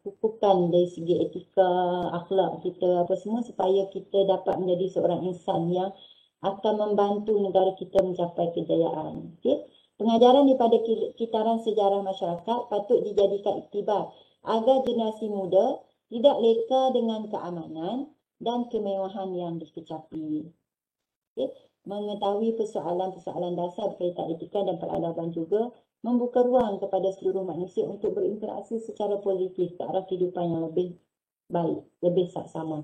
hukuman, dari segi etika, akhlak kita apa semua supaya kita dapat menjadi seorang insan yang akan membantu negara kita mencapai kejayaan. Okay? Pengajaran daripada kitaran sejarah masyarakat patut dijadikan iktibar agar generasi muda tidak leka dengan keamanan dan kemewahan yang dikecapi. Okay? Mengetahui persoalan-persoalan dasar berkaitan etika dan peradaban juga membuka ruang kepada seluruh manusia untuk berinteraksi secara positif ke arah kehidupan yang lebih baik, lebih saksama.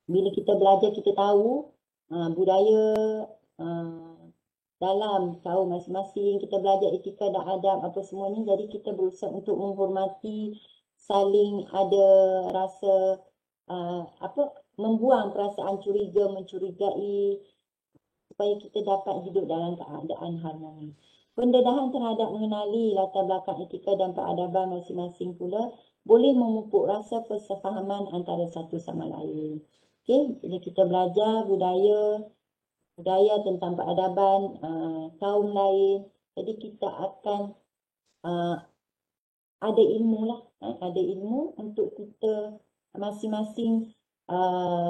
Bila kita belajar, kita tahu budaya dalam kaum masing-masing, kita belajar etika dan adab apa semua ni, jadi kita berusaha untuk menghormati, saling ada rasa membuang perasaan curiga, mencurigai supaya kita dapat hidup dalam keadaan harmoni. Pendedahan terhadap mengenali latar belakang etika dan peradaban masing-masing pula boleh memupuk rasa persefahaman antara satu sama lain. Okay, bila kita belajar budaya tentang peradaban kaum lain, jadi kita akan ada ilmu lah, ada ilmu untuk kita masing-masing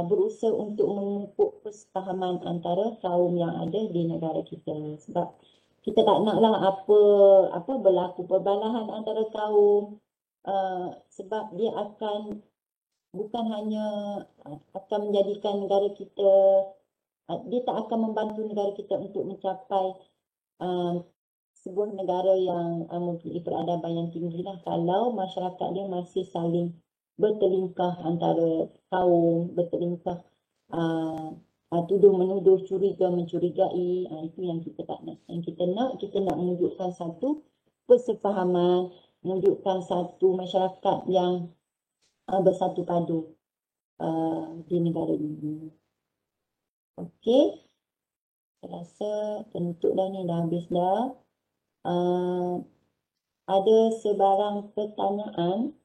berusaha untuk memupuk persefahaman antara kaum yang ada di negara kita. Sebab kita tak naklah apa berlaku perbalahan antara kaum, sebab dia akan bukan hanya akan menjadikan negara kita, dia tak akan membantu negara kita untuk mencapai sebuah negara yang mempunyai peradaban yang tinggi lah, kalau masyarakat dia masih saling bertelingkah antara kaum, bertelingkah tuduh-menuduh, curiga, mencurigai. Itu yang kita tak nak. Yang kita nak menunjukkan satu persefahaman, menunjukkan satu masyarakat yang bersatu padu di negara ini. Okey, saya rasa penutup dah ni, dah habis dah. Ada sebarang pertanyaan